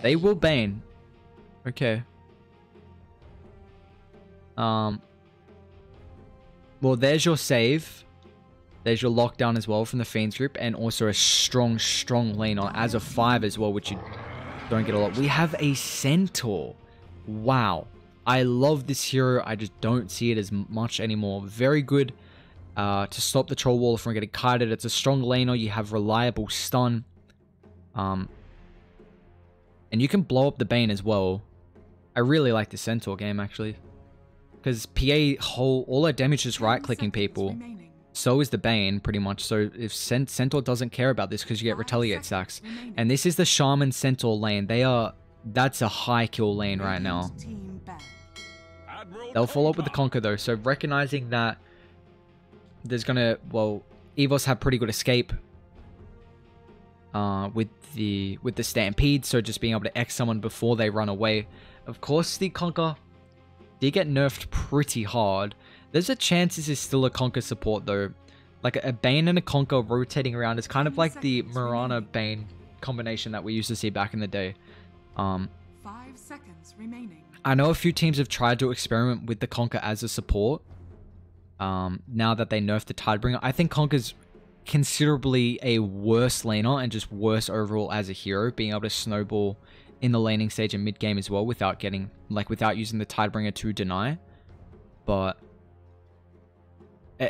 They will Bane. Okay. Well, there's your save. There's your lockdown as well from the Fiends group, and also a strong lane on as a 5 as well, which you don't get a lot. We have a Centaur. Wow. I love this hero. I just don't see it as much anymore. Very good to stop the troll wall from getting kited. It's a strong laner. You have reliable stun. And you can blow up the Bane as well. I really like the Centaur game, actually. Because PA all her damage is right-clicking people. So is the Bane, pretty much. So if Centaur doesn't care about this because you get retaliate sacks. And this is the Shaman Centaur lane. That's a high kill lane right now. They'll follow up with the Conquer though. So recognizing that there's gonna, well, EVOS have pretty good escape with the Stampede. So just being able to X someone before they run away. Of course, the Conquer did get nerfed pretty hard. There's a chance this is still a Conquer support though. Like a Bane and a Conquer rotating around is kind of like the Mirana Bane combination that we used to see back in the day. 5 seconds remaining. I know a few teams have tried to experiment with the Conquer as a support. Now that they nerfed the Tidebringer, I think Conquer's considerably a worse laner and just worse overall as a hero, being able to snowball in the laning stage and mid game as well without using the Tidebringer to deny. But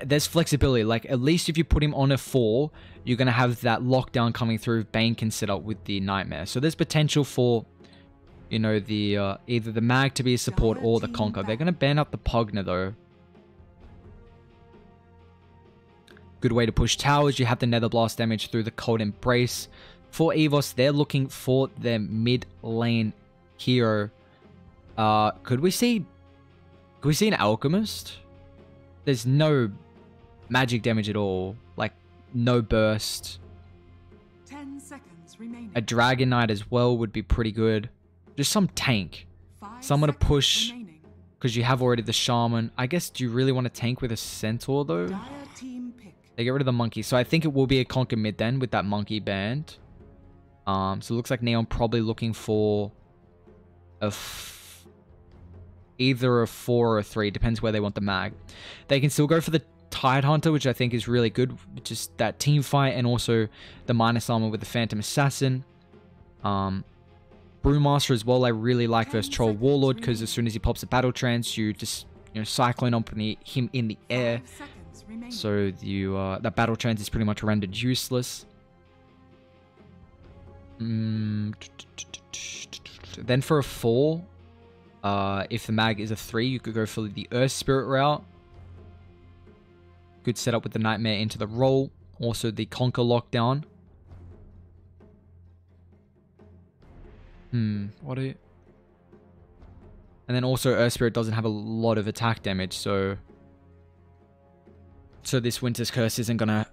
there's flexibility. Like, at least if you put him on a 4, you're going to have that lockdown coming through. Bane can set up with the Nightmare. So there's potential for, you know, the either the Mag to be a support or the Conquer. They're going to ban up the Pugner, though. Good way to push towers. You have the Nether Blast damage through the Cold Embrace. For EVOS, they're looking for their mid lane hero. Could we see an Alchemist? There's no magic damage at all. Like, no burst. 10 seconds remaining. A Dragon Knight as well would be pretty good. Just some tank. Someone to push. Because you have already the Shaman. I guess, do you really want to tank with a Centaur, though? They get rid of the Monkey. So I think it will be a Conquer mid then with that Monkey band. So it looks like Neon probably looking for either a 4 or a 3, depends where they want the mag. They can still go for the Tide Hunter, which I think is really good. Just that team fight and also the minus armor with the Phantom Assassin. Brewmaster as well, I really like versus Troll Warlord, because as soon as he pops a Battle Trance, you just, you know, Cyclone up him in the air. So that Battle Trance is pretty much rendered useless. Then for a 4, if the mag is a 3, you could go for the Earth Spirit route. Good setup with the Nightmare into the roll. Also the Conquer lockdown. What are you? And then also Earth Spirit doesn't have a lot of attack damage, so this Winter's Curse isn't gonna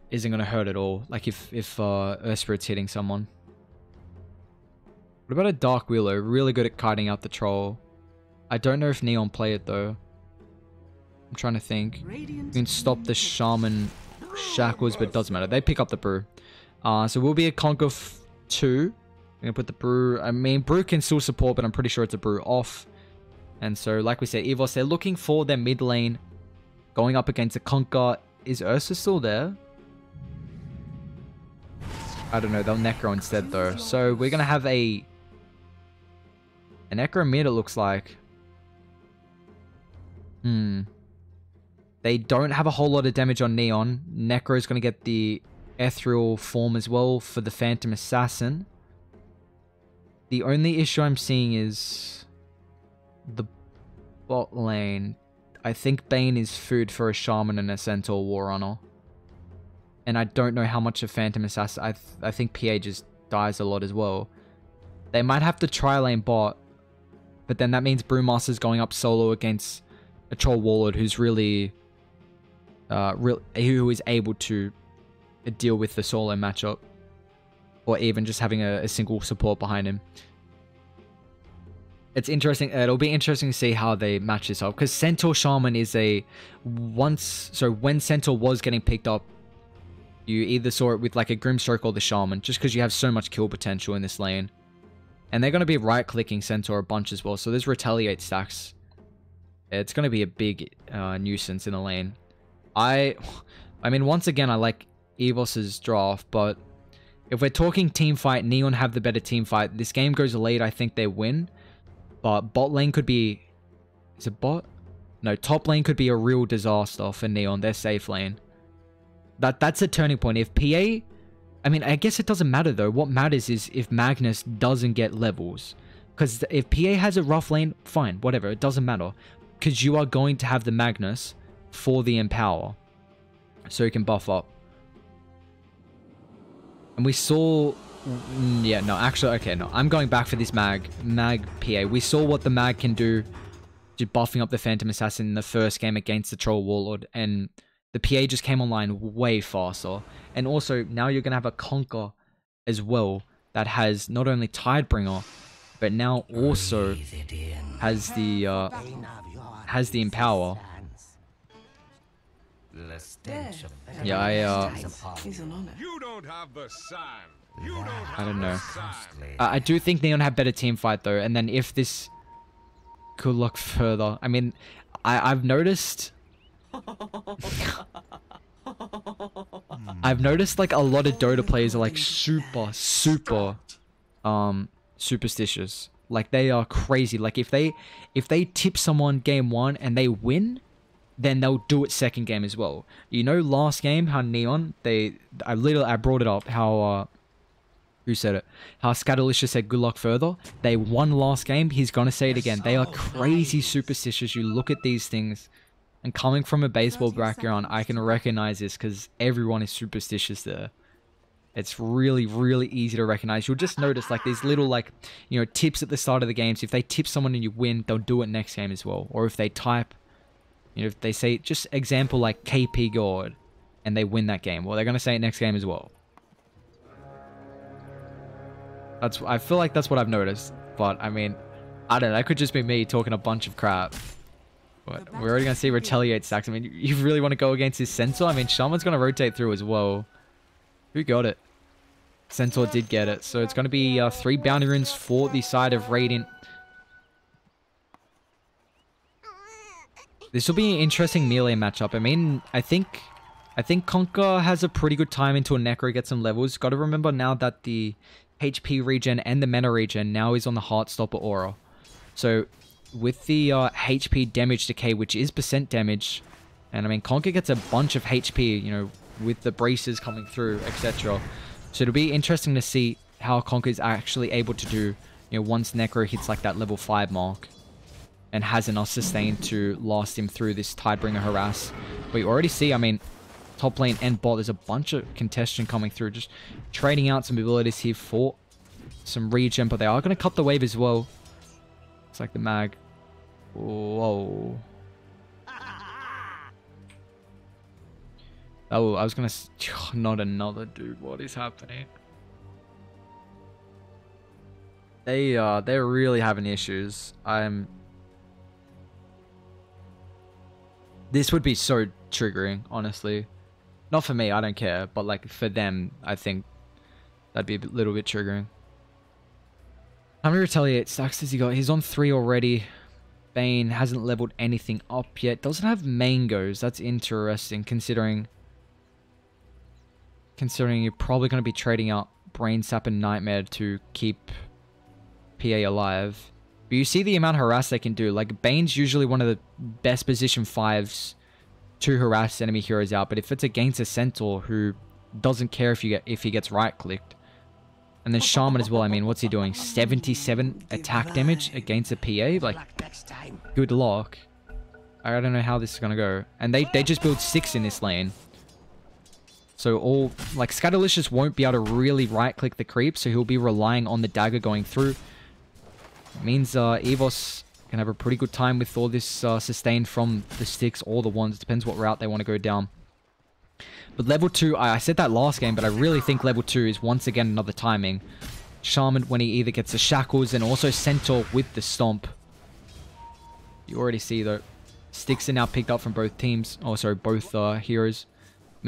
hurt at all. Like if Earth Spirit's hitting someone. What about a Dark Willow? Really good at kiting out the troll. I don't know if Neon play it though. I'm trying to think. You can stop the Shaman Shackles, but it doesn't matter. They pick up the Brew. So we'll be a Conquer 2. I'm going to put the Brew. I mean, Brew can still support, but I'm pretty sure it's a Brew off. And so, like we said, EVOS, they're looking for their mid lane. Going up against a Conquer. Is Ursa still there? I don't know. They'll Necro instead, though. So we're going to have an Necro mid, it looks like. They don't have a whole lot of damage on Neon. Necro is going to get the Ethereal form as well for the Phantom Assassin. The only issue I'm seeing is the bot lane. I think Bane is food for a Shaman and a Centaur Warrunner. And I don't know how much a Phantom Assassin... I think PA just dies a lot as well. They might have to try lane bot. But then that means Brewmaster's going up solo against a Troll Warlord who's really... who is able to deal with the solo matchup. Or even just having a single support behind him. It's interesting. It'll be interesting to see how they match this up. Because Centaur Shaman is when Centaur was getting picked up You either saw it with like a Grimstroke or the Shaman, just because you have so much kill potential in this lane. And they're going to be right-clicking Centaur a bunch as well, so there's Retaliate stacks. It's going to be a big nuisance in the lane. I mean, once again, I like EVOS's draft, but if we're talking team fight, Neon have the better team fight. This game goes late, I think they win. But bot lane could be... Is it bot? No, top lane could be a real disaster for Neon, their safe lane. That's a turning point. If PA... I mean, I guess it doesn't matter though. What matters is if Magnus doesn't get levels. Because if PA has a rough lane, fine, whatever, it doesn't matter. Because you are going to have the Magnus for the Empower. So you can buff up. And we saw... Yeah, no, actually, okay, no. I'm going back for this Mag PA. We saw what the Mag can do, just buffing up the Phantom Assassin in the first game against the Troll Warlord. And the PA just came online way faster. And also, now you're going to have a Conquer as well that has not only Tidebringer, but now also has the Empower. Yeah, I don't know. I do think Neon have better team fight though, and then if this could look further, I mean, I've noticed. I've noticed like a lot of Dota players are like super superstitious. Like they are crazy. Like if they tip someone game 1 and they win, then they'll do it second game as well. You know, last game how Neon I brought it up how who said it? How Scatterlicious said good luck further. They won last game. He's gonna say it again. They are crazy superstitious. You look at these things. And coming from a baseball background, I can recognize this because everyone is superstitious there. It's really, really easy to recognize. You'll just notice like these little like, you know, tips at the start of the games. If they tip someone and you win, they'll do it next game as well. Or if they type, you know, if they say, just example like KP God, and they win that game, well, they're going to say it next game as well. I feel like that's what I've noticed. But, I mean, I don't know. That could just be me talking a bunch of crap. But we're already going to see Retaliate stacks. I mean, you really want to go against his Centaur? I mean, Shaman's going to rotate through as well. Who got it? Centaur did get it. So it's going to be 3 bounty runes for the side of Radiant. This will be an interesting melee matchup. I mean, I think Conquer has a pretty good time until Necro gets some levels. Got to remember now that the HP regen and the mana regen now is on the Heartstopper aura. So with the HP damage decay, which is % damage, and I mean Conquer gets a bunch of HP, you know, with the braces coming through, etc. So it'll be interesting to see how Conquer is actually able to do, you know, once Necro hits like that level 5 mark and has enough sustain to last him through this Tidebringer harass. But you already see, I mean, top lane and bot, there's a bunch of contention coming through, just trading out some abilities here for some regen, but they are going to cut the wave as well. It's like the mag. Whoa. Oh, I was going to... Not another dude. What is happening? They're really having issues. This would be so triggering, honestly. Not for me, I don't care. But like for them, I think that'd be a little bit triggering. How many Retaliate stacks does he got? He's on 3 already. Bane hasn't leveled anything up yet. Doesn't have mangoes. That's interesting, considering you're probably going to be trading out Brain Sap and Nightmare to keep PA alive. But you see the amount of harass they can do. Like, Bane's usually one of the best position 5s to harass enemy heroes out. But if it's against a Centaur who doesn't care if he gets right-clicked. And then Shaman as well, I mean, what's he doing? 77 attack damage against a PA? Like, good luck. I don't know how this is going to go. And they just build 6 in this lane. So all, like, Scatterlicious won't be able to really right-click the creep, so he'll be relying on the dagger going through. It means EVOS can have a pretty good time with all this sustain from the sticks or the wands. Depends what route they want to go down. But level 2, I said that last game, but I really think level 2 is once again another timing. Shaman when he either gets the shackles and also Centaur with the stomp. You already see though, sticks are now picked up from both teams. Oh, sorry, both heroes.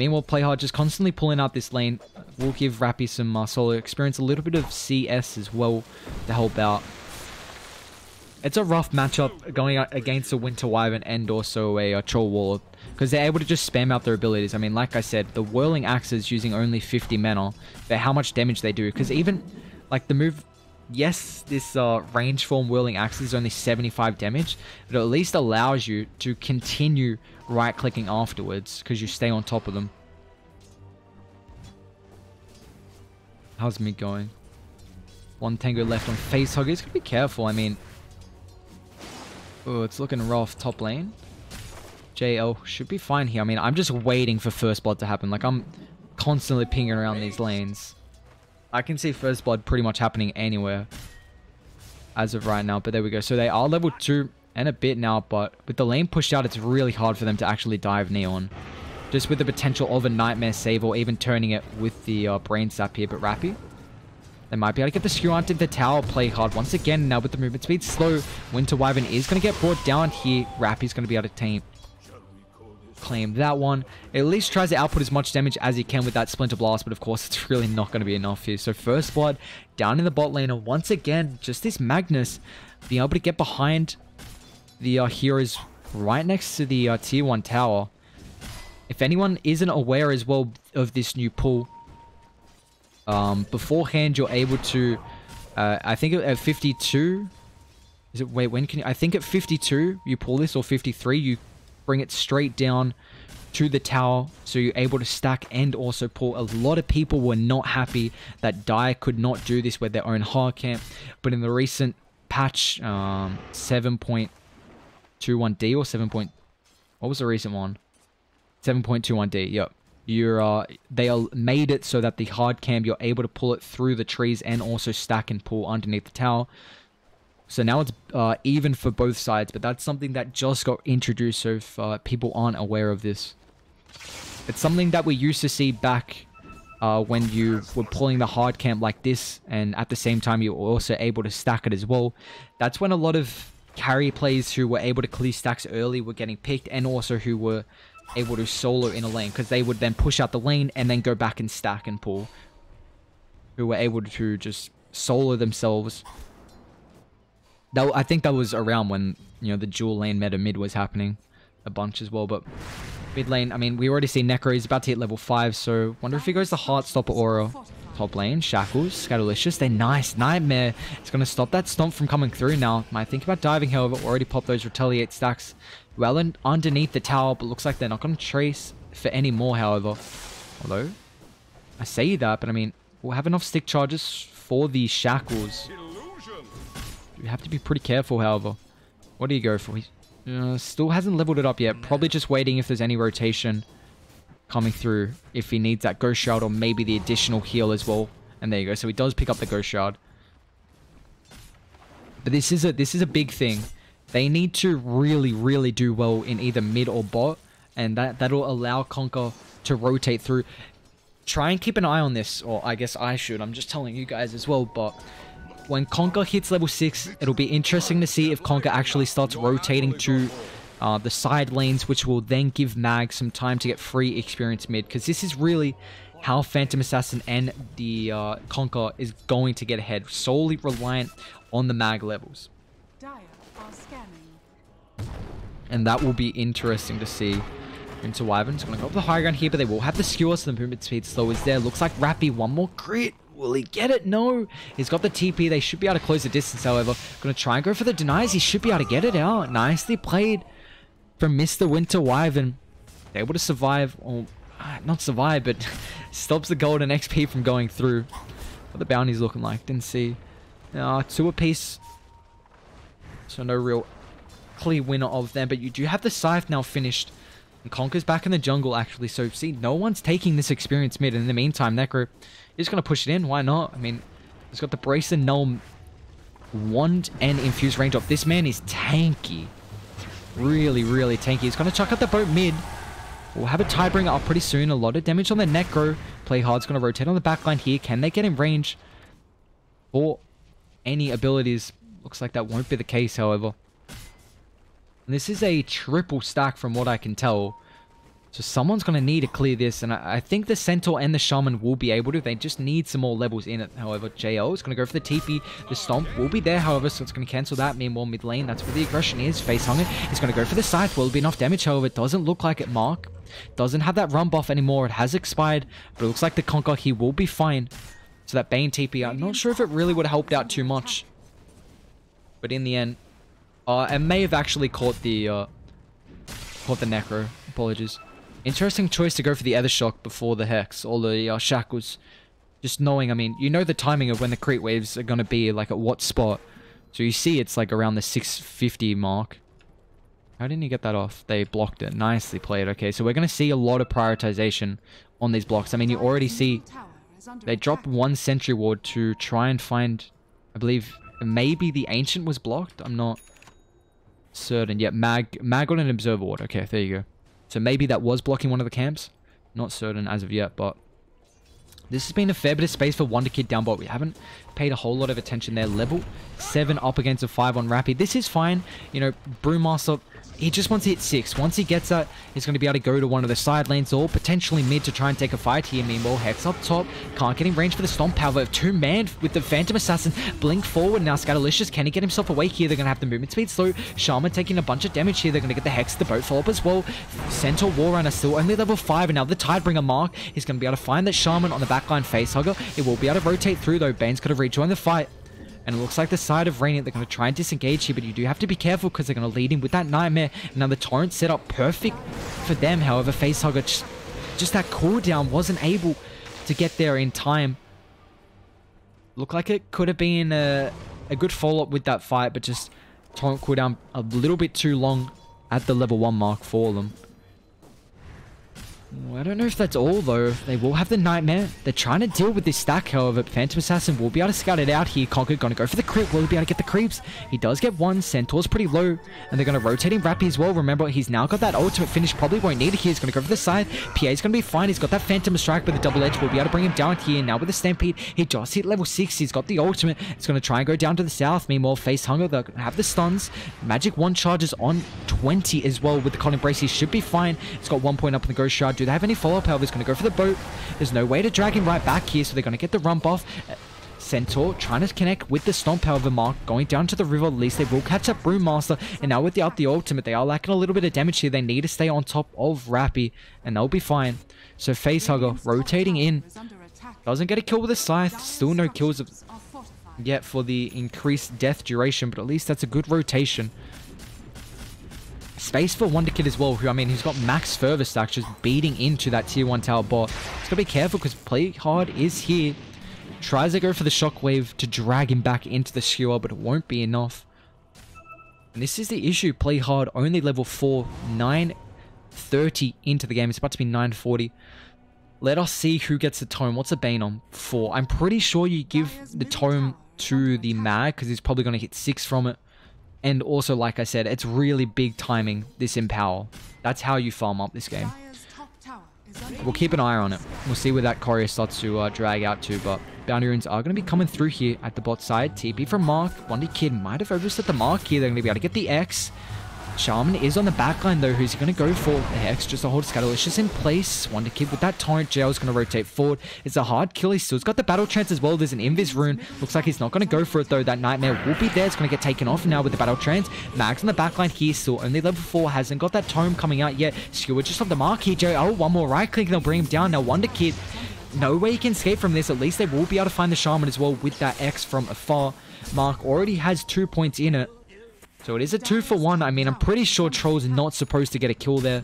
Meanwhile, Play Hard just constantly pulling out this lane will give Rappy some solo experience, a little bit of CS as well to help out. It's a rough matchup going against a Winter Wyvern and also a Troll Warlord, because they're able to just spam out their abilities. I mean, like I said, the Whirling Axes using only 50 mana, but how much damage they do, because even like the move, yes, this range form Whirling Axes is only 75 damage, but it at least allows you to continue right clicking afterwards because you stay on top of them. How's mid going? One Tango left on Facehugger. He's gotta be careful. I mean, oh, it's looking rough top lane. JL should be fine here. I mean, I'm just waiting for first blood to happen. Like, I'm constantly pinging around these lanes. I can see first blood pretty much happening anywhere as of right now, but there we go. So they are level 2 and a bit now, but with the lane pushed out, it's really hard for them to actually dive Neon. Just with the potential of a Nightmare save or even turning it with the Brain Sap here, but Rappy, they might be able to get the skew onto the tower. Play hard once again. Now with the movement speed slow, Winter Wyvern is going to get brought down here. Rappy's going to be able to claim that one. It at least tries to output as much damage as he can with that Splinter Blast, but of course it's really not going to be enough here. So first blood down in the bot lane, and once again, just this Magnus being able to get behind the heroes right next to the tier 1 tower. If anyone isn't aware as well of this new pull, beforehand you're able to, I think at 52, is it, wait, when can you, I think at 52 you pull this, or 53, you bring it straight down to the tower, so you're able to stack and also pull. A lot of people were not happy that Dire could not do this with their own hard camp, but in the recent patch 7.21D or 7. What was the recent one? 7.21D, yep. They are made it so that the hard camp, you're able to pull it through the trees and also stack and pull underneath the tower. So now it's even for both sides, but that's something that just got introduced, so if people aren't aware of this. It's something that we used to see back when you were pulling the hard camp like this, and at the same time you were also able to stack it as well. That's when a lot of carry plays who were able to clear stacks early were getting picked, and also who were able to solo in a lane, because they would then push out the lane and then go back and stack and pull. Who were able to just solo themselves. I think that was around when, you know, the dual lane meta mid was happening a bunch as well, but mid lane, I mean, we already see Necro is about to hit level 5, so wonder if he goes the Heartstopper Aura. Top lane, Shackles, Scatterlicious, they're nice. Nightmare, it's going to stop that Stomp from coming through now. Might think about diving, however, already popped those Retaliate stacks well underneath the tower, but looks like they're not going to trace for any more, however. Although, I say that, but I mean, we'll have enough stick charges for the Shackles. You have to be pretty careful, however. What do you go for? He still hasn't leveled it up yet. Probably just waiting if there's any rotation coming through, if he needs that Ghost Shroud or maybe the additional heal as well. And there you go. So he does pick up the Ghost Shroud. But this is a big thing. They need to really do well in either mid or bot, and that'll allow Conker to rotate through. Try and keep an eye on this, or I guess I should. I'm just telling you guys as well, but when Conker hits level 6, it'll be interesting to see if Conker actually starts rotating to the side lanes, which will then give Mag some time to get free experience mid, because this is really how Phantom Assassin and the Conker is going to get ahead, solely reliant on the Mag levels. And that will be interesting to see. Into Wyvern's going to go up the high ground here, but they will have the skewer, so the movement speed slow is there. Looks like Rappy, one more crit. Will he get it? No. He's got the TP. They should be able to close the distance, however. Going to try and go for the denies. He should be able to get it out. Nicely played from Mr. Winter Wyvern. Able to survive, or not survive, but stops the golden XP from going through. What the bounty's looking like, didn't see. 2 apiece. So no real clear winner of them, but you do have the Scythe now finished. And Conker's back in the jungle, actually. So, see, no one's taking this experience mid. And in the meantime, Necro is going to push it in. Why not? I mean, he's got the Brace and Null Wand and Infused range up. This man is tanky. Really tanky. He's going to chuck out the boat mid. We'll have a Tidebringer up pretty soon. A lot of damage on the Necro. Play hard's going to rotate on the backline here. Can they get in range for any abilities? Looks like that won't be the case, however. And this is a triple stack from what I can tell. So someone's going to need to clear this, and I think the Centaur and the Shaman will be able to. They just need some more levels in it. However, JL is going to go for the TP. The Stomp will be there, however, so it's going to cancel that. Meanwhile, mid lane, that's where the aggression is. Facehunger is going to go for the Scythe. Will be enough damage, however, it doesn't look like it. Mark doesn't have that run buff anymore. It has expired, but it looks like the Conquer, he will be fine. So that Bane TP, I'm not sure if it really would have helped out too much. But in the end, it may have actually caught the Necro. Apologies. Interesting choice to go for the Ether Shock before the Hex or the Shackles. Just knowing, I mean, you know the timing of when the creep waves are going to be, like at what spot. So you see it's like around the 650 mark. How didn't you get that off? They blocked it. Nicely played. Okay, so we're going to see a lot of prioritization on these blocks. I mean, you already see they dropped one Sentry Ward to try and find, I believe, maybe the Ancient was blocked. I'm not certain. Yeah, Mag got an Observer Ward. Okay, there you go. So maybe that was blocking one of the camps. Not certain as of yet, but this has been a fair bit of space for Wonder Kid down bot. We haven't paid a whole lot of attention there. Level 7 up against a 5 on Rappy. This is fine. You know, Brewmaster, he just wants to hit 6. Once he gets that, he's going to be able to go to one of the side lanes or potentially mid to try and take a fight here. Meanwhile, Hex up top. Can't get in range for the Stomp. However, 2-man with the Phantom Assassin. Blink forward now. Scatterlicious, can he get himself away here? They're going to have the movement speed slow. Shaman taking a bunch of damage here. They're going to get the Hex, the boat follow up as well. Centaur War Runner still only level 5. And now the Tidebringer Mark is going to be able to find that Shaman on the backline Facehugger. It will be able to rotate through though. Bane's going to rejoin the fight. And it looks like the side of Radiant, they're going to try and disengage here, but you do have to be careful because they're going to lead in with that Nightmare. Now the Torrent set up perfect for them. However, Facehugger, just that cooldown wasn't able to get there in time. Looked like it could have been a good follow-up with that fight, but just Torrent cooldown a little bit too long at the level 1 mark for them. I don't know if that's all though. They will have the Nightmare. They're trying to deal with this stack, however. Phantom Assassin will be able to scout it out here. Conquer gonna go for the creep. Will he be able to get the creeps? He does get one. Centaur's pretty low. And they're gonna rotate him Rappy as well. Remember, he's now got that ultimate finish. Probably won't need it here. He's gonna go for the side. PA's gonna be fine. He's got that Phantom Strike with the double edge. Will be able to bring him down here. Now with the Stampede, he just hit level 6. He's got the ultimate. It's gonna try and go down to the south. Meanwhile, Facehunger, they're gonna have the stuns. Magic 1 charges on 20 as well with the Con Embrace. He should be fine. It's got 1 point up in the Ghost Shroud. Do they have any follow-up? However, is going to go for the boat. There's no way to drag him right back here, so they're going to get the rump off. Centaur trying to connect with the Stomp, however, Mark going down to the river. At least they will catch up Brewmaster. And now with the ultimate, they are lacking a little bit of damage here. They need to stay on top of Rappy, and they'll be fine. So Facehugger rotating in. Doesn't get a kill with a Scythe. Still no kills yet for the increased death duration, but at least that's a good rotation. Space for Wonder Kid as well, who, I mean, he's got max fervor stack just beating into that tier 1 tower bot. He's got to be careful because Play Hard is here. Tries to go for the Shockwave to drag him back into the skewer, but it won't be enough. And this is the issue. Play Hard only level 4, 9:30 into the game. It's about to be 9:40. Let us see who gets the Tome. What's the Bane on? 4. I'm pretty sure you give the Tome to the Mag because he's probably going to hit 6 from it. And also, like I said, it's really big timing, this Empower. That's how you farm up this game. We'll keep an eye on it. We'll see where that Courier starts to drag out to, but Bounty Runes are going to be coming through here at the bot side. TP from Mark. Wonder Kid might have overset the Mark here. They're going to be able to get the X. Shaman is on the backline though. Who's he going to go for? The Hex just to hold Scatterlicious in place. Wonder Kid with that Torrent. Jail's going to rotate forward. It's a hard kill. He's still got the Battle Trance as well. There's an Invis Rune. Looks like he's not going to go for it though. That Nightmare will be there. It's going to get taken off now with the Battle Trance. Mag's on the backline here. Still only level 4. Hasn't got that Tome coming out yet. Skewer just on the Mark here. Joe. Oh, one more right click. They'll bring him down. Now Wonder Kid, no way he can escape from this. At least they will be able to find the Shaman as well with that X from afar. Mark already has 2 points in it. So it is a 2-for-1. I mean, I'm pretty sure Troll's not supposed to get a kill there.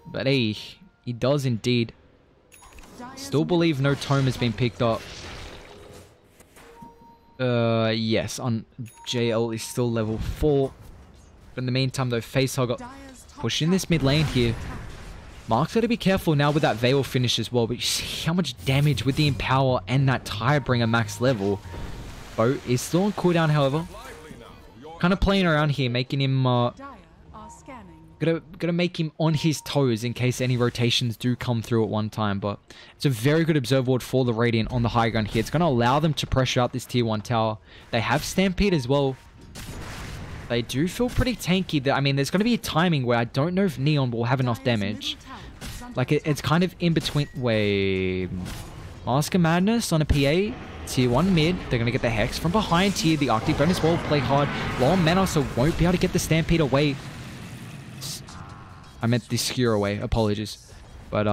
But hey, he does indeed. Still believe no Tome has been picked up. Yes, on JL is still level 4. But in the meantime though, Facehugger pushing this mid lane here. Mark's got to be careful now with that Veil finish as well. But you see how much damage with the Empower and that Tidebringer max level. Boat is still on cooldown, however. Kind of playing around here, making him gonna make him on his toes in case any rotations do come through at one time. But it's a very good Observer Ward for the Radiant on the high ground here. It's gonna allow them to pressure out this tier 1 tower. They have Stampede as well. They do feel pretty tanky. I mean, there's going to be a timing where I don't know if Neon will have enough damage. Like, it's kind of in between. Wait. Mask of Madness on a PA. Tier 1 mid. They're going to get the Hex from behind tier. The Arctic bonus will play hard. Long mana, so won't be able to get the Stampede away. I meant the Skewer away. Apologies. But,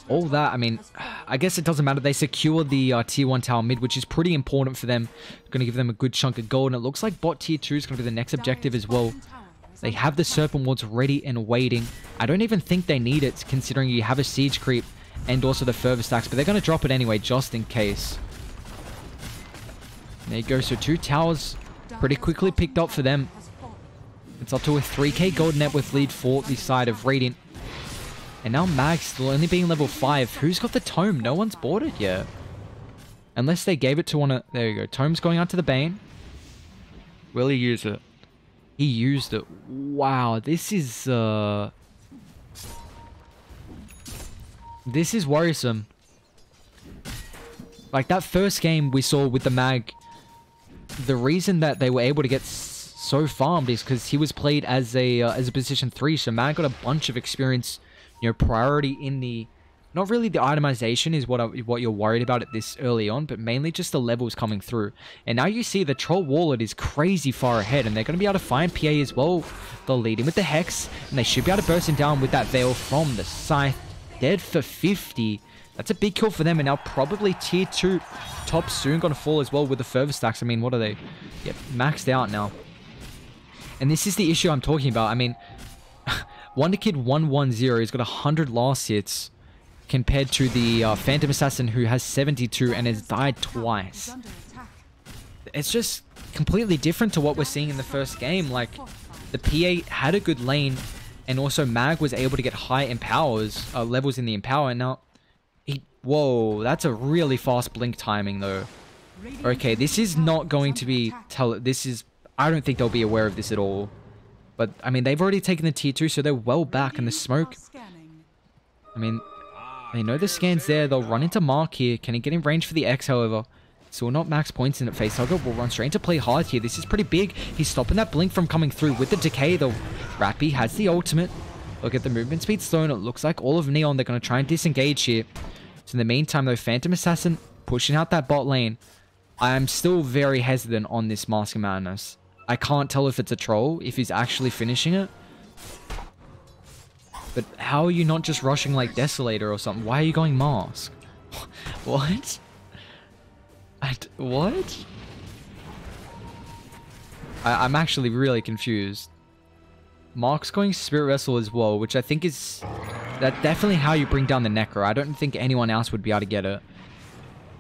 all that, I mean, I guess it doesn't matter. They secure the tier 1 tower mid, which is pretty important for them. Going to give them a good chunk of gold. And it looks like bot tier 2 is going to be the next objective as well. They have the Serpent Wards ready and waiting. I don't even think they need it, considering you have a siege creep and also the further stacks. But they're going to drop it anyway, just in case. There you go. So 2 towers pretty quickly picked up for them. It's up to a 3k gold net worth lead for the side of Radiant. And now Mag still only being level 5. Who's got the Tome? No one's bought it yet. Unless they gave it to one of... There you go. Tome's going out to the Bane. Will he use it? He used it. Wow. This is... This is worrisome. Like that first game we saw with the Mag, the reason that they were able to get so farmed is because he was played as a position 3. So Mag got a bunch of experience. You know, priority in the... Not really the itemization is what you're worried about at this early on, but mainly just the levels coming through. And now you see the Troll Warlord is crazy far ahead, and they're going to be able to find PA as well. They'll lead him with the Hex, and they should be able to burst him down with that Veil from the Scythe. Dead for 50. That's a big kill for them, and now probably tier 2 top soon going to fall as well with the further stacks. I mean, what are they? Yep, maxed out now. And this is the issue I'm talking about. I mean... Wonderkid 110 has got 100 last hits compared to the Phantom Assassin who has 72 and has died twice. It's just completely different to what we're seeing in the first game. Like, the PA had a good lane and also Mag was able to get high empowers, levels in the empower. And now, whoa, that's a really fast blink timing though. Okay, this is not going to be... I don't think they'll be aware of this at all. But, I mean, they've already taken the tier 2, so they're well back in the smoke. I mean, they know the scan's there. They'll run into Mark here. Can he get in range for the X, however? Still not max points in it. Facehugger will run straight into play hard here. This is pretty big. He's stopping that blink from coming through with the decay. The Rappy has the ultimate. Look at the movement speed slowing. It looks like all of Neon, they're going to try and disengage here. So in the meantime, though, Phantom Assassin pushing out that bot lane. I am still very hesitant on this Mask of Madness. I can't tell if it's a troll, if he's actually finishing it. But how are you not just rushing like Desolator or something? Why are you going Mask? What? What? I'm actually really confused. Mark's going Spirit Vessel as well, which I think is... That's definitely how you bring down the Necro. I don't think anyone else would be able to get it.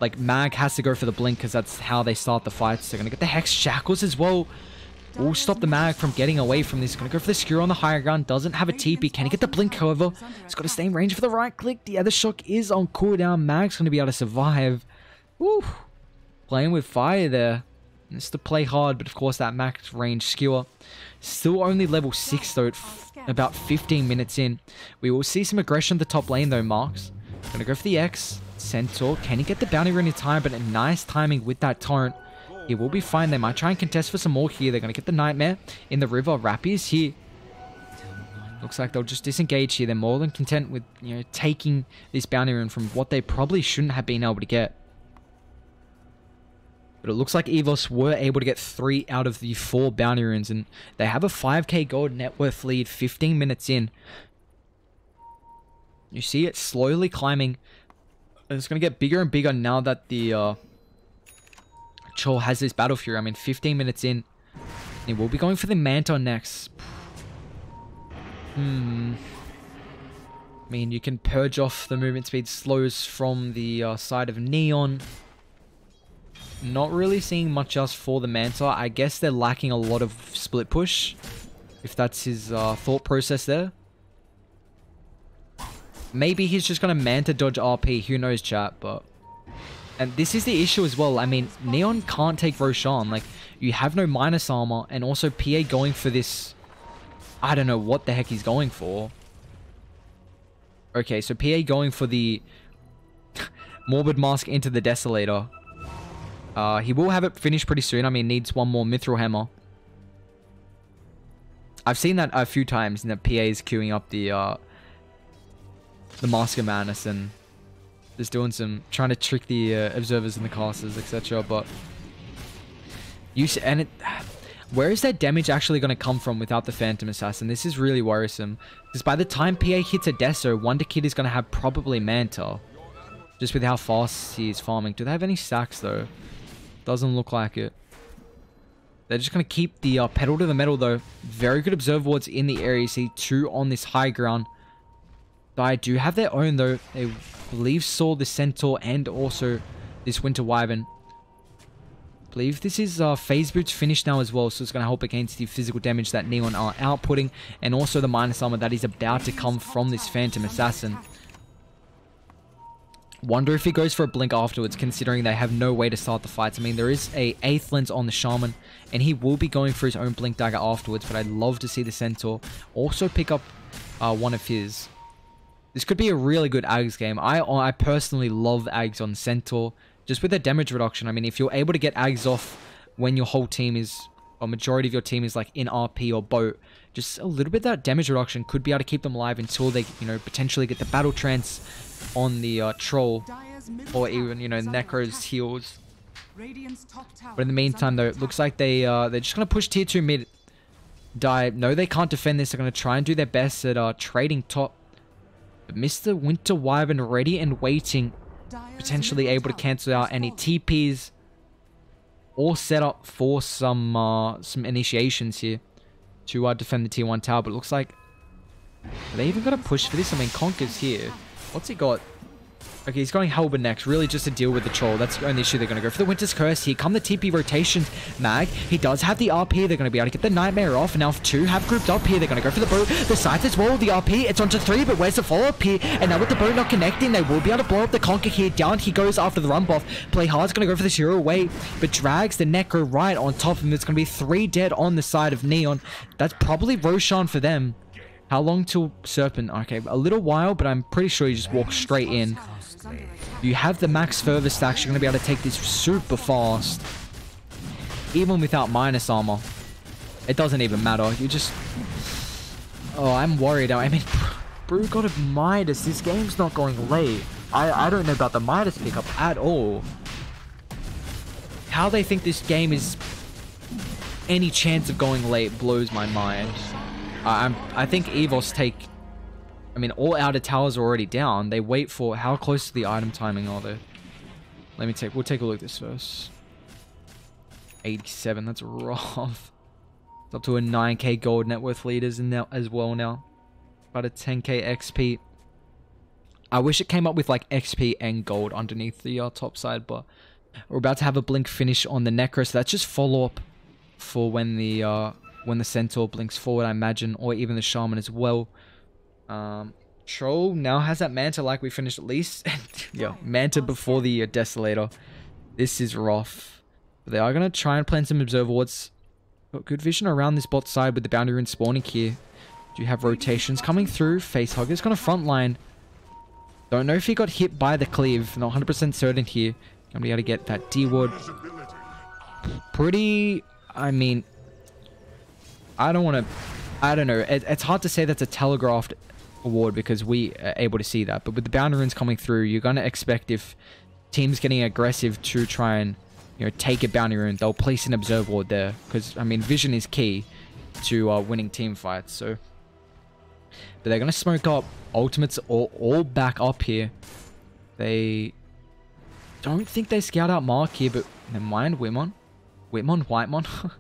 Like, Mag has to go for the Blink because that's how they start the fights. They're going to get the Hex Shackles as well. Will stop the Mag from getting away from this. Going to go for the Skewer on the higher ground. Doesn't have a TP. Can he get the Blink, however? He's got to stay in range for the right click. The other shock is on cooldown. Mag's going to be able to survive. Woo. Playing with fire there. It's to play hard, but of course that max range Skewer. Still only level 6 though, about 15 minutes in. We will see some aggression at the top lane though, Marks. Going to go for the X. Centaur. Can he get the bounty rune in time? But a nice timing with that torrent. He will be fine. They might try and contest for some more here. They're going to get the Nightmare in the river. Rappy is here. Looks like they'll just disengage here. They're more than content with, you know, taking this bounty rune from what they probably shouldn't have been able to get. But it looks like EVOS were able to get 3 out of the 4 bounty runes. And they have a 5k gold net worth lead 15 minutes in. You see it slowly climbing. It's going to get bigger and bigger now that the Chol has this Battle Fury. I mean, 15 minutes in. He will be going for the Manta next. I mean, you can purge off the movement speed slows from the side of Neon. Not really seeing much else for the Manta. I guess they're lacking a lot of split push. If that's his thought process there. Maybe he's just going to Manta dodge RP. Who knows, chat, but... And this is the issue as well. I mean, Neon can't take Roshan. Like, you have no minus armor. And also PA going for this... I don't know what the heck he's going for. Okay, so PA going for the... Morbid Mask into the Desolator. He will have it finished pretty soon. I mean, needs one more Mithril Hammer. I've seen that a few times in the PAs queuing up the Mask of Madness and just doing some, trying to trick the observers and the casters, etc. But where is that damage actually going to come from without the Phantom Assassin? This is really worrisome. Because by the time PA hits a Deso, Wonder Kid is going to have probably Manta. Just with how fast he is farming. Do they have any stacks though? Doesn't look like it. They're just going to keep the pedal to the metal though. Very good observer wards in the area. You see 2 on this high ground. They do have their own though. They believe saw the Centaur and also this Winter Wyvern. I believe this is phase boots finished now as well, so it's going to help against the physical damage that Neon are outputting, and also the minus armor that is about to come from this Phantom Assassin. Wonder if he goes for a blink afterwards, considering they have no way to start the fights. I mean, there is a 8th lens on the Shaman, and he will be going for his own blink dagger afterwards, but I'd love to see the Centaur also pick up one of his. This could be a really good Ags game. I personally love Ags on Centaur. Just with the damage reduction. I mean, if you're able to get Ags off when your whole team is, or majority of your team is like in RP or boat, just a little bit of that damage reduction could be able to keep them alive until they, you know, potentially get the battle trance on the troll, or even, you know, Necro's heals. But in the meantime, though, it looks like they're just gonna push tier 2 mid. No, they can't defend this. They're gonna try and do their best at trading top. But Mr. Winter Wyvern ready and waiting, potentially able to cancel out any TPs, all set up for some initiations here to defend the tier 1 tower. But it looks like, are they even got to push for this? I mean, Conker's here. What's he got? Okay, he's going Hellbent next, really just to deal with the troll. That's the only issue they're going to go for. The Winter's Curse. Here come the TP rotations. Mag, he does have the RP. They're going to be able to get the Nightmare off. And now if 2 have grouped up here, they're going to go for the boat. The sides as well, the RP. It's onto 3, but where's the follow-up here? And now with the boat not connecting, they will be able to blow up the Conker here. Down he goes after the run buff. Play Hard's going to go for the zero away, but drags the Necro right on top of him. There's going to be 3 dead on the side of Neon. That's probably Roshan for them. How long till Serpent? Okay, a little while, but I'm pretty sure you just walk straight in. You have the max further stacks. You're going to be able to take this super fast. Even without minus armor. It doesn't even matter. You just... Oh, I'm worried. I mean, Brew got a Midas. This game's not going late. I don't know about the Midas pickup at all. How they think this game is any chance of going late blows my mind. I think EVOS take... I mean, all outer towers are already down. They wait for... How close to the item timing are they? We'll take a look at this first. 87, that's rough. It's up to a 9k gold net worth leaders in now as well now. About a 10k XP. I wish it came up with like XP and gold underneath the top side, but we're about to have a blink finish on the Necro, so that's just follow up for when the Centaur blinks forward, I imagine, or even the Shaman as well. Troll now has that Manta like we finished at least. Yeah, Manta before the Desolator. This is rough. But they are going to try and plant some Observer Wards. Got good vision around this bot side with the Boundary Rune spawning here. Do you have rotations coming through? Facehugger's going to front line. Don't know if he got hit by the cleave. Not 100% certain here. Gonna be able to get that D-ward. Pretty... I mean... I don't know. It's hard to say that's a telegraphed award because we are able to see that. But with the Boundary Runes coming through, you're going to expect if teams getting aggressive to try and, you know, take a Boundary Rune, they'll place an Observe Ward there. Because, I mean, vision is key to winning team fights. So, but they're going to smoke up. Ultimates all back up here. They don't think they scout out Mark here, but never mind. Whitmon, Whitemon.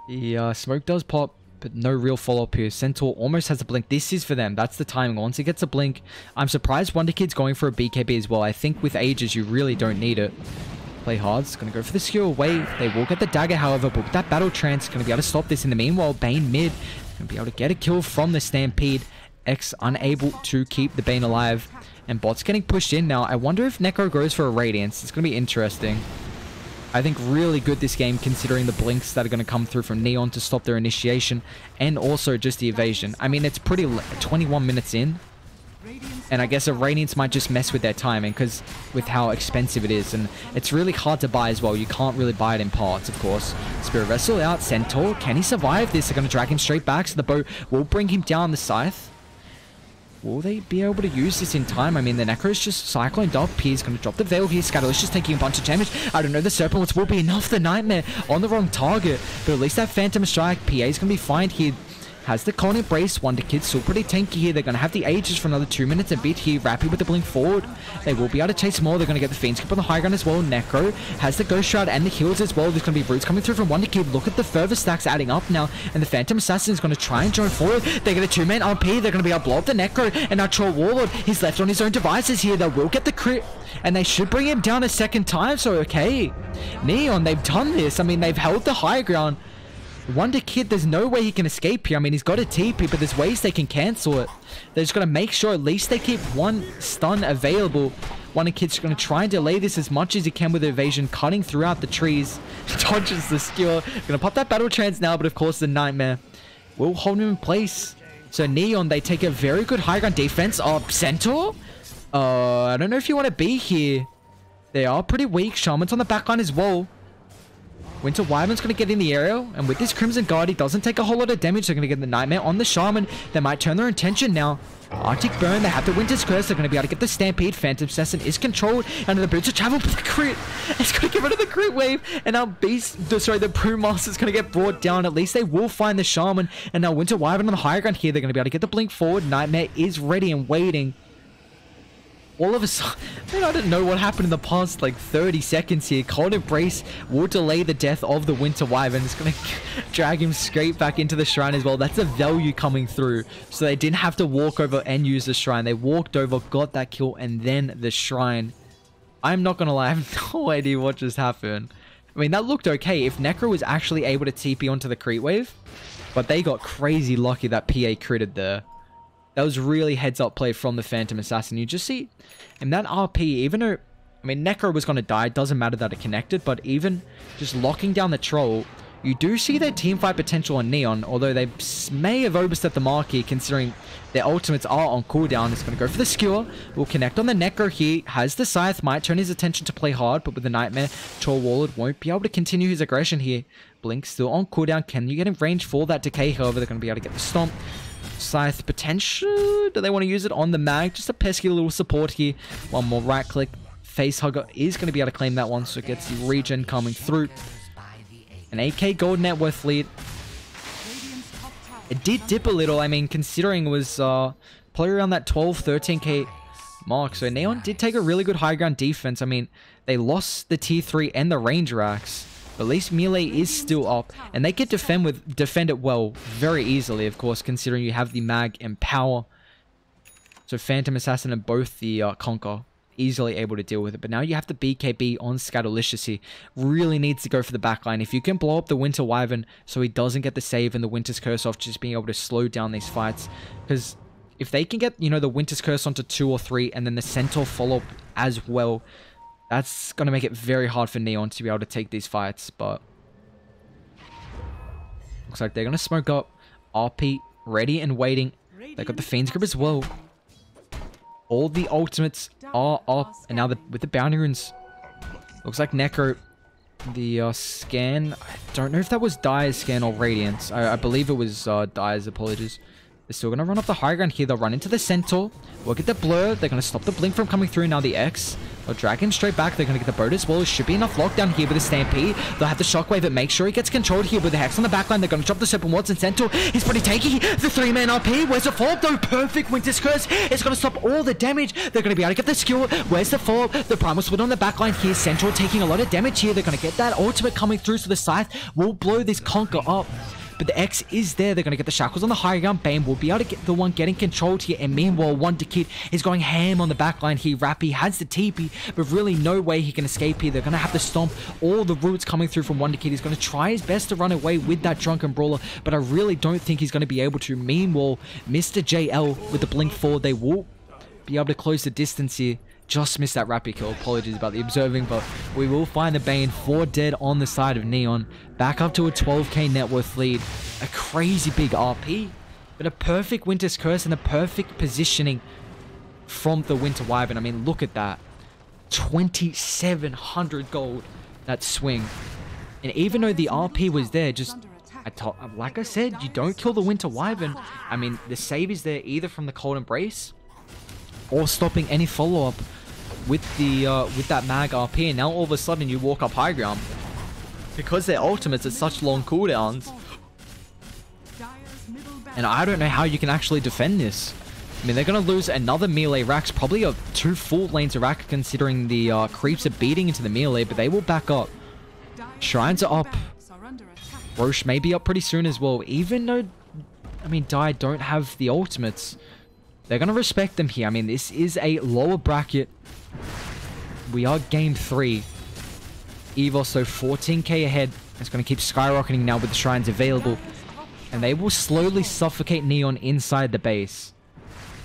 The smoke does pop, but no real follow-up here. Centaur almost has a blink. This is for them. That's the timing. Once he gets a blink, I'm surprised Wonder Kid's going for a BKB as well. I think with Aegis, you really don't need it. Play Hard's going to go for the skill away. They will get the dagger, however, but with that battle trance, going to be able to stop this. In the meanwhile, Bane mid, going to be able to get a kill from the Stampede. X unable to keep the Bane alive. And bot's getting pushed in now. I wonder if Necro goes for a Radiance. It's going to be interesting. I think really good this game considering the blinks that are going to come through from Neon to stop their initiation. And also just the evasion. I mean, it's pretty... 21 minutes in. And I guess a Radiance might just mess with their timing because with how expensive it is. And it's really hard to buy as well. You can't really buy it in parts, of course. Spirit Vessel out. Centaur. Can he survive this? They're going to drag him straight back. So the bow will bring him down the Scythe. Will they be able to use this in time? I mean, the Necro's just cycling up. P's going to drop the Veil here. Scatterlicious taking a bunch of damage. I don't know. The Serpent Woods will be enough. The Nightmare on the wrong target. But at least that Phantom Strike. PA's going to be fine here. Has the Cold Embrace. Wonder Kid's still pretty tanky here. They're going to have the Aegis for another 2 minutes a bit here. Rappy with the Blink forward. They will be able to chase more. They're going to get the Fiend Skip on the high ground as well. Necro has the Ghost Shroud and the heals as well. There's going to be roots coming through from Wonder Kid. Look at the further stacks adding up now. And the Phantom Assassin is going to try and join forward. They get a 2-man RP. They're going to be able to blow up the Necro. And now Troll Warlord, he's left on his own devices here. They will get the crit. And they should bring him down a second time. So, okay. Neon, they've done this. I mean, they've held the high ground. Wonder Kid, there's no way he can escape here. I mean, he's got a TP, but there's ways they can cancel it. They're just going to make sure at least they keep one stun available. Wonder Kid's going to try and delay this as much as he can with evasion, cutting throughout the trees. Dodges the skewer. Going to pop that Battle Trance now, but of course the Nightmare will hold him in place. So Neon, they take a very good high ground defense. Centaur? I don't know if you want to be here. They are pretty weak. Shaman's on the backline as well. Winter Wyvern's going to get in the area, and with this Crimson Guard, he doesn't take a whole lot of damage. They're going to get the Nightmare on the Shaman. They might turn their intention now. Arctic Burn, they have the Winter's Curse. They're going to be able to get the Stampede. Phantom Assassin is controlled under the Boots of Travel, but the crit. It's going to get rid of the crit wave, and now the Brewmaster's going to get brought down. At least they will find the Shaman, and now Winter Wyvern on the high ground here. They're going to be able to get the Blink forward. Nightmare is ready and waiting. All of a sudden, I don't know what happened in the past, like, 30 seconds here. Cold Embrace will delay the death of the Winter Wyvern. It's going to drag him straight back into the Shrine as well. That's a value coming through. So they didn't have to walk over and use the Shrine. They walked over, got that kill, and then the Shrine. I'm not going to lie, I have no idea what just happened. I mean, that looked okay if Necro was actually able to TP onto the Creep Wave. But they got crazy lucky that PA critted there. That was really heads-up play from the Phantom Assassin. You just see, in that RP, even though, I mean, Necro was going to die. It doesn't matter that it connected, but even just locking down the Troll, you do see their teamfight potential on Neon, although they may have overstepped the mark here, considering their ultimates are on cooldown. It's going to go for the Skewer. We'll connect on the Necro here. Has the Scythe, might turn his attention to play hard, but with the Nightmare, Troll Warlord won't be able to continue his aggression here. Blink still on cooldown. Can you get in range for that Decay? However, they're going to be able to get the Stomp. Scythe potential. Do they want to use it on the mag? Just a pesky little support here. One more right click. Facehugger is going to be able to claim that one, so it gets the regen coming through. An 8k gold net worth lead. It did dip a little. I mean, considering it was probably around that 12-13k mark. So Neon did take a really good high ground defense. I mean, they lost the tier 3 and the Ranger Axe. At least melee is still up, and they can defend it well, very easily, of course, considering you have the mag and power. So Phantom Assassin and both the Conquer easily able to deal with it. But now you have the BKB on Scatterlicious here. Really needs to go for the backline. If you can blow up the Winter Wyvern so he doesn't get the save and the Winter's Curse off, just being able to slow down these fights. Because if they can get, you know, the Winter's Curse onto 2 or 3 and then the Centaur follow-up as well, that's going to make it very hard for Neon to be able to take these fights, but looks like they're going to smoke up. RP ready and waiting. They got the Fiend's Grip as well. All the ultimates are up, and now with the Bounty Runes, looks like Necro, the scan, I don't know if that was Dire's scan or Radiance. I believe it was Dire's, apologies. They're still going to run up the high ground here. They'll run into the Centaur. We'll get the Blur. They're going to stop the Blink from coming through. Now the X. They'll drag him straight back. They're going to get the boat as well. Should be enough lockdown here with the Stampede. They'll have the Shockwave, but make sure he gets controlled here with the Hex on the backline. They're going to drop the Serpent Wards and Centaur. He's pretty tanky. The 3-man RP. Where's the follow-up though? Perfect Winter's Curse. It's going to stop all the damage. They're going to be able to get the skill. Where's the follow-up? The Primal Split on the backline here. Centaur taking a lot of damage here. They're going to get that ultimate coming through, so the Scythe will blow this Conquer up. But the X is there. They're going to get the Shackles on the high ground. Bane will be able to get the one getting controlled here. And meanwhile, Wonder Kid is going ham on the backline here. Rappy has the TP, but really no way he can escape here. They're going to have to stomp all the roots coming through from Wonder Kid. He's going to try his best to run away with that Drunken Brawler, but I really don't think he's going to be able to. Meanwhile, Mr. JL with the Blink forward, they will be able to close the distance here. Just missed that Rappy kill. Apologies about the observing, but we will find the Bane 4 dead on the side of Neon. Back up to a 12k net worth lead. A crazy big RP, but a perfect Winter's Curse and the perfect positioning from the Winter Wyvern. I mean, look at that. 2,700 gold, that swing. And even though the RP was there, just, like I said, you don't kill the Winter Wyvern. I mean, the save is there either from the Cold Embrace or stopping any follow-up with the with that mag RP. And now all of a sudden you walk up high ground. Because their ultimates are such long cooldowns. And I don't know how you can actually defend this. I mean, they're going to lose another melee racks, probably 2 full lanes of rack, considering the creeps are beating into the melee, but they will back up. Shrines are up. Roche may be up pretty soon as well, even though, I mean, Dai don't have the ultimates. They're going to respect them here. I mean, this is a lower bracket. We are game 3. EVOS, so 14k ahead. It's going to keep skyrocketing now with the shrines available. And they will slowly suffocate Neon inside the base.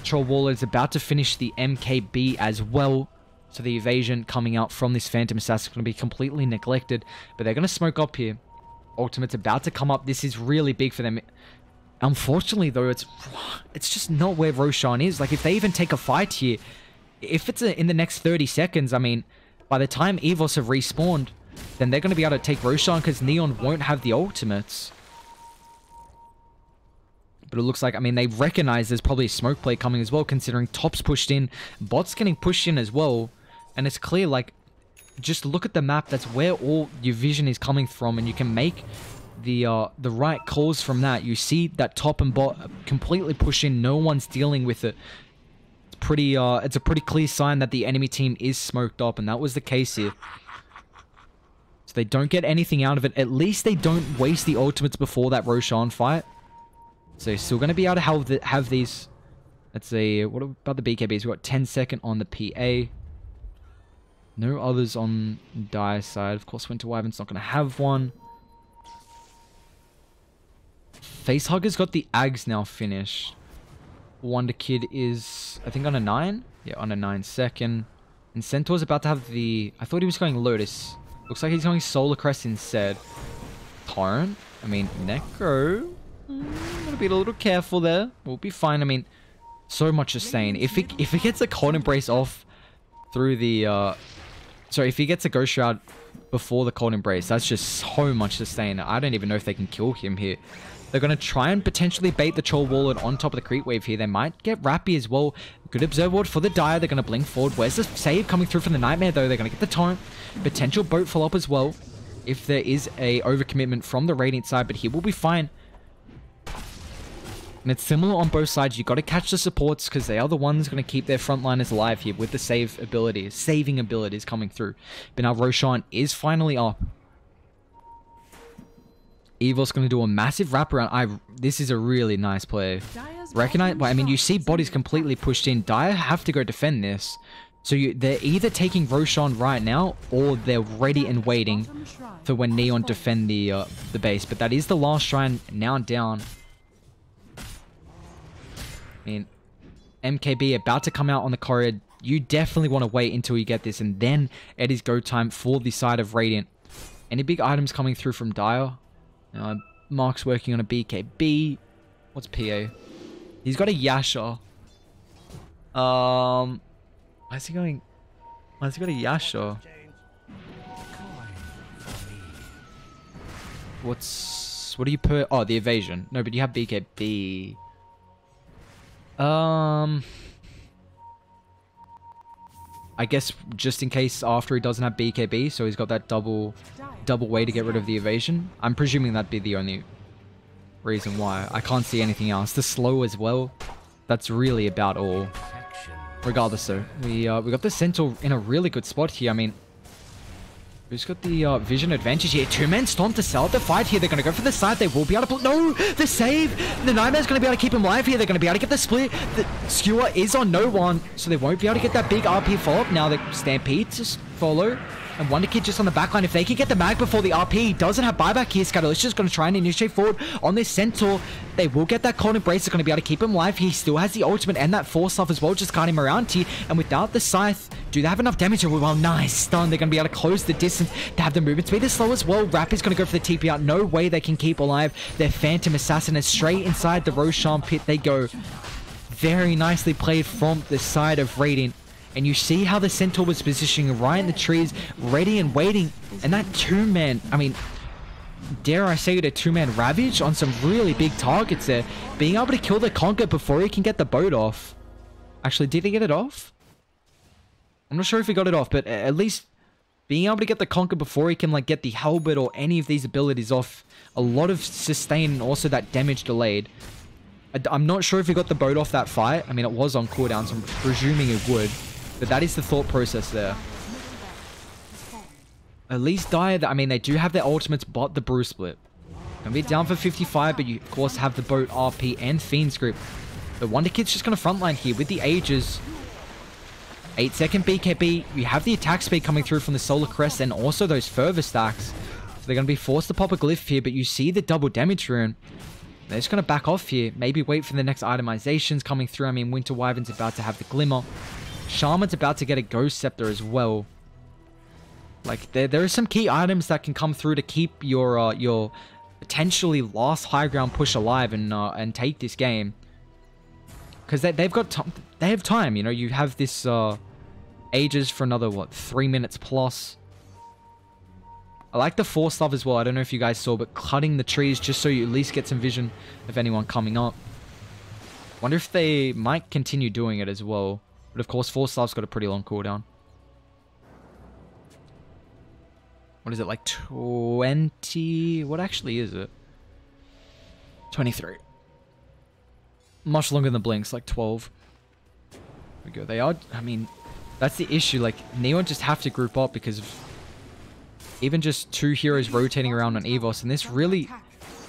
Troll Waller is about to finish the MKB as well. So the evasion coming out from this Phantom Assassin is going to be completely neglected. But they're going to smoke up here. Ultimate's about to come up. This is really big for them. Unfortunately, though, it's just not where Roshan is. Like, if they even take a fight here, if it's in the next 30 seconds, I mean, by the time EVOS have respawned, then they're going to be able to take Roshan because Neon won't have the ultimates. But it looks like, I mean, they recognize there's probably a smoke play coming as well, considering Top's pushed in, Bot's getting pushed in as well. And it's clear, like, just look at the map. That's where all your vision is coming from, and you can make the right calls from that. You see that Top and Bot completely push in. No one's dealing with it. It's pretty. It's a pretty clear sign that the enemy team is smoked up, and that was the case here. So they don't get anything out of it. At least they don't waste the ultimates before that Roshan fight. So you're still going to be able to have these. Let's see. What about the BKBs? We've got 10 second on the PA. No others on Dire's side. Of course, Winter Wyvern's not going to have one. Facehugger's got the Ags now finished. Wonder Kid is, I think, on a 9. Yeah, on a 9 second. And Centaur's about to have the... I thought he was going Lotus. Looks like he's going Solar Crest instead. Torrent. I mean, Necro. Gotta be a little careful there. We'll be fine. I mean, so much sustain. If it gets a Cold Embrace off through the... Sorry, if he gets a Ghost Shroud before the Cold Embrace, that's just so much sustain. I don't even know if they can kill him here. They're going to try and potentially bait the Troll Warlord on top of the creep wave here. They might get Rappy as well. Good Observer Ward for the Dire. They're going to blink forward. Where's the save coming through from the Nightmare, though? They're going to get the Torrent. Potential boat follow-up as well, if there is a overcommitment from the Radiant side, but he will be fine. And it's similar on both sides. You got to catch the supports because they are the ones going to keep their frontliners alive here with the saving abilities coming through. But now Roshan is finally up. EVO's going to do a massive wraparound. This is a really nice play. Recognize, well, I mean, you see bodies completely pushed in. Dire have to go defend this. So they're either taking Roshan right now, or they're ready and waiting for when Neon defend the base. But that is the last shrine now down. I mean, MKB about to come out on the corridor. You definitely want to wait until you get this, and then it is go time for the side of Radiant. Any big items coming through from Dire? Mark's working on a BKB. What's PA? He's got a Yasha. Why is he going? Why has he got a Yasha? What do you put? Oh, the evasion. No, but you have BKB. I guess just in case after he doesn't have BKB, so he's got that double way to get rid of the evasion. I'm presuming that'd be the only reason why. I can't see anything else. The slow as well. That's really about all. Regardless though, we got the Centaur in a really good spot here. I mean, who's got the vision advantage here? Two-man Stomp to sell the fight here. They're going to go for the side. They will be able to... No! The save! The Nightmare's going to be able to keep him alive here. They're going to be able to get the split. The Skewer is on no one, so they won't be able to get that big RP follow-up. Now the Stampede just follow. And Wonder Kid just on the backline. If they can get the mag before the RP, he doesn't have buyback here. Scatterlicious just going to try and initiate forward on this Centaur. They will get that Cold Embrace. They're going to be able to keep him alive. He still has the ultimate and that force stuff as well, just guarding him around here. And without the Scythe, do they have enough damage? Well, nice stun. They're going to be able to close the distance. They have the movement speed is slow as well. Rappy's going to go for the TP out. No way they can keep alive their Phantom Assassin. As straight inside the Roshan pit they go. Very nicely played from the side of Radiant. And you see how the Centaur was positioning right in the trees, ready and waiting. And that two-man, I mean, dare I say it, a two-man Ravage on some really big targets there. Being able to kill the Conquer before he can get the boat off. Actually, did he get it off? I'm not sure if he got it off, but at least being able to get the Conquer before he can like get the Halberd or any of these abilities off. A lot of sustain and also that damage delayed. I'm not sure if he got the boat off that fight. I mean, it was on cooldown, so I'm presuming it would. But that is the thought process there. At least Dire, I mean, they do have their ultimates, but the brew split. Gonna be down for 55, but you, of course, have the boat, RP, and Fiend's Grip. The Wonder Kid's just gonna frontline here with the Aegis. 8-second BKB. You have the attack speed coming through from the Solar Crest and also those further stacks. So they're gonna be forced to pop a glyph here, but you see the double damage rune. They're just going to back off here. Maybe wait for the next itemizations coming through. I mean, Winter Wyvern's about to have the Glimmer. Shaman's about to get a Ghost Scepter as well. Like, there are some key items that can come through to keep your potentially last high ground push alive and take this game. Because they've got they have time, you know. You have this Aegis for another, what, 3 minutes plus. I like the force stuff as well. I don't know if you guys saw, but cutting the trees just so you at least get some vision of anyone coming up. Wonder if they might continue doing it as well. But of course, force stuff's got a pretty long cooldown. What is it, like 20? What actually is it? 23. Much longer than Blink's, like 12. There we go. They are, I mean, that's the issue. Like, Neon just have to group up because of even just two heroes rotating around on EVOS, and this really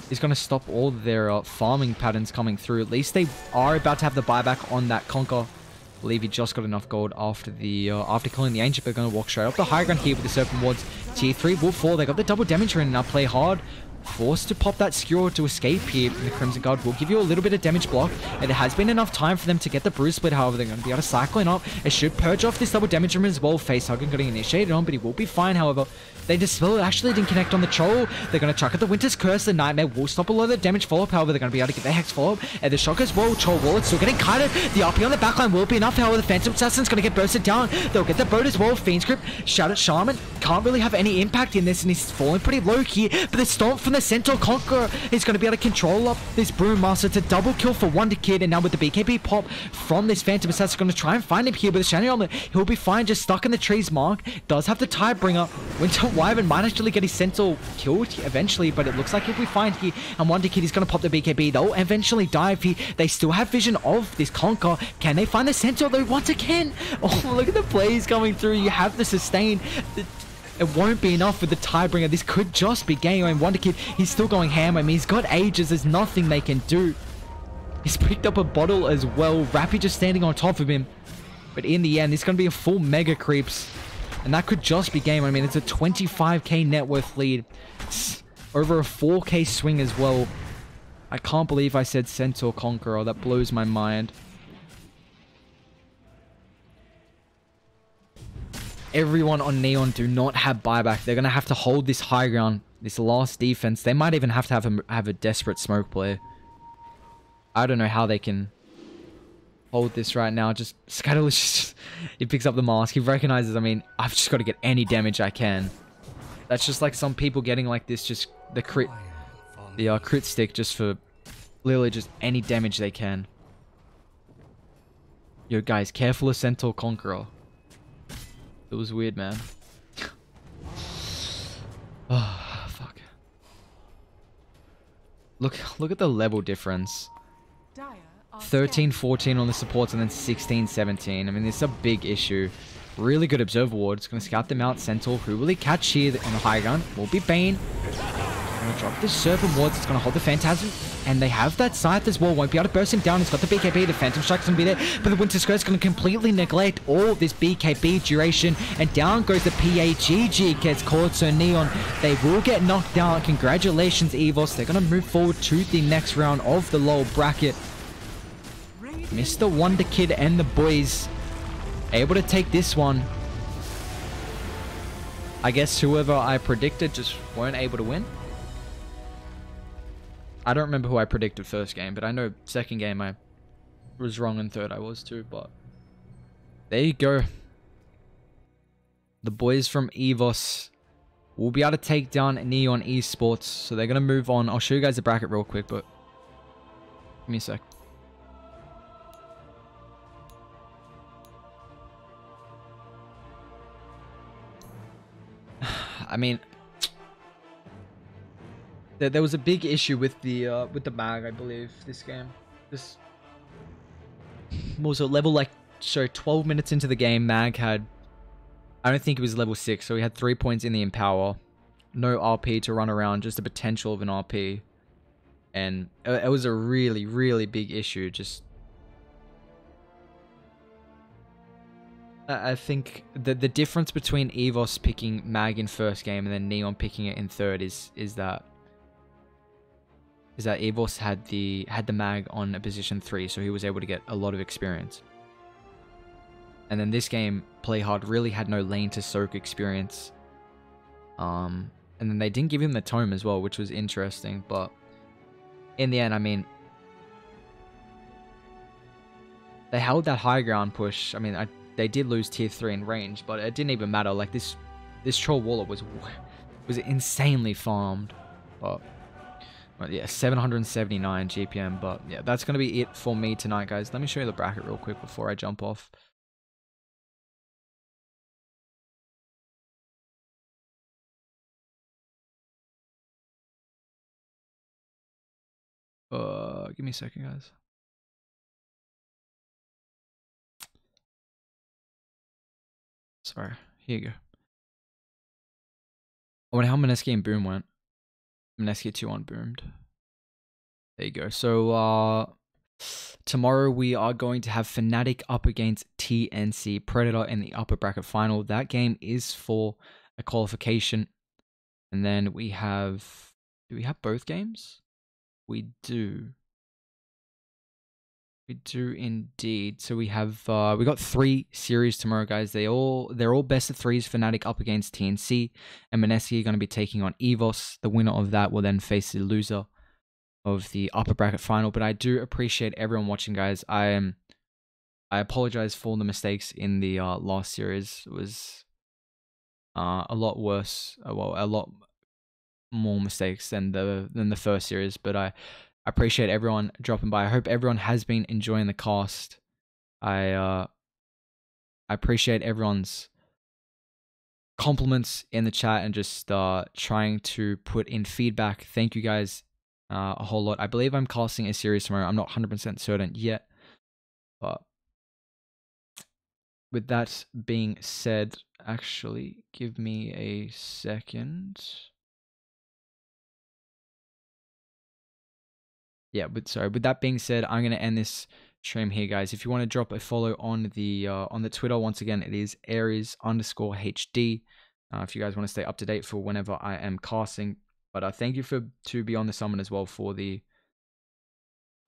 is going to stop all their farming patterns coming through. At least they are about to have the buyback on that Conquer. I believe he just got enough gold after the after killing the Ancient. They're going to walk straight up the high ground here with the Serpent Wards. Tier 3 will fall. They got the double damage in, now play hard. Forced to pop that Skewer to escape here. And the Crimson Guard will give you a little bit of damage block. And it has been enough time for them to get the Bruise Split. However, they're going to be able to cycle in up. It should purge off this double damage room as well. Facehugger getting initiated on, but he will be fine. However, they Dispel actually didn't connect on the Troll. They're going to chuck at the Winter's Curse. The Nightmare will stop a lot of the damage follow-up. However, they're going to be able to get their Hex follow-up. And the Shock as well. Troll Wallet still getting kited. The RP on the backline will be enough. However, the Phantom Assassin's going to get bursted down. They'll get the boat as well. Fiend's Grip. Shout at Shaman. Can't really have any impact in this, and he's falling pretty low here. But the Stomp from the Centaur Conqueror is going to be able to control up this Brewmaster to double kill for Wonder Kid. And now with the BKB pop from this Phantom Assassin, going to try and find him here with a Shiny Armor. He'll be fine, just stuck in the trees. Mark does have the Tidebringer. Winter Wyvern might actually get his Centaur killed eventually, but it looks like if we find here and Wonder Kid is going to pop the BKB, they'll eventually dive here. They still have vision of this Conquer. Can they find the Centaur though once again? Oh, look at the plays coming through. You have the sustain. It won't be enough with the Tidebringer. This could just be game. And Wonder Kid, he's still going ham. I mean, he's got Aegis. There's nothing they can do. He's picked up a bottle as well. Rappy just standing on top of him. But in the end, it's going to be a full Mega Creeps. And that could just be game. I mean, it's a 25k net worth lead. It's over a 4k swing as well. I can't believe I said Centaur Conqueror. That blows my mind. Everyone on Neon do not have buyback. They're going to have to hold this high ground, this last defense. They might even have to have a desperate smoke play. I don't know how they can hold this right now. Just Scuttle is just, he picks up the mask. He recognizes, I mean, I've just got to get any damage I can. That's just like some people getting like this, just the crit stick just for literally just any damage they can. Yo guys, careful of Centaur Conqueror. It was weird, man. Oh, fuck. Look at the level difference. 13, 14 on the supports and then 16, 17. I mean, it's a big issue. Really good Observer Ward. It's going to scout them out. Centaur, who will he catch here on the high ground? Will be Bane. Going to drop the Serpent Wards. It's going to hold the Phantasm. And they have that Scythe as well. Won't be able to burst him down. He's got the BKB. The Phantom Strike's going to be there. But the Winter Skirt is going to completely neglect all this BKB duration. And down goes the PAGG. Gets caught. So Neon, they will get knocked down. Congratulations, EVOS. They're going to move forward to the next round of the low bracket. Mr. Wonder Kid and the boys able to take this one. I guess whoever I predicted just weren't able to win. I don't remember who I predicted first game, but I know second game I was wrong in third. I was too, but there you go. The boys from EVOS will be able to take down Neon Esports. So they're going to move on. I'll show you guys the bracket real quick, but give me a sec. I mean, there was a big issue with the mag, I believe, this game. This was a level like, so 12 minutes into the game, mag had, I don't think it was level 6, so he had 3 points in the Empower. No RP to run around, just the potential of an RP. And it was a really, really big issue. Just, I think the difference between EVOS picking mag in first game and then Neon picking it in third is that EVOS had the mag on a position 3, so he was able to get a lot of experience. And then this game, Play Hard really had no lane to soak experience. And then they didn't give him the tome as well, which was interesting. But in the end, I mean, they held that high ground push. I mean, they did lose tier 3 in range, but it didn't even matter. Like this troll waller was insanely farmed. But yeah, 779 GPM. But yeah, that's gonna be it for me tonight, guys. Let me show you the bracket real quick before I jump off. Give me a second, guys. Sorry, here you go. I wonder how Mineski and Boom went. Mineski 2-1 boomed. There you go. So tomorrow we are going to have Fnatic up against TNC Predator in the upper bracket final. That game is for a qualification. And then we have, do we have both games? We do. We do indeed. So we have we got 3 series tomorrow, guys. They're all best of 3s. Fnatic up against TNC, and Mineski are going to be taking on EVOS. The winner of that will then face the loser of the upper bracket final. But I do appreciate everyone watching, guys. I apologize for the mistakes in the last series. It was a lot worse. Well, a lot more mistakes than the first series. But I appreciate everyone dropping by. I hope everyone has been enjoying the cast. I appreciate everyone's compliments in the chat and just trying to put in feedback. Thank you guys a whole lot. I believe I'm casting a series tomorrow. I'm not 100% certain yet. But with that being said, actually, give me a second. Yeah, with that being said, I'm gonna end this stream here, guys. If you want to drop a follow on the Twitter, once again, it is Aries_HD. If you guys want to stay up to date for whenever I am casting. But thank you to be on the summon as well for the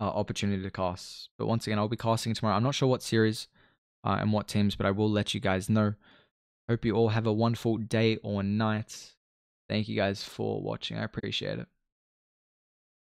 opportunity to cast. But once again, I'll be casting tomorrow. I'm not sure what series and what teams, but I will let you guys know. Hope you all have a wonderful day or night. Thank you guys for watching. I appreciate it.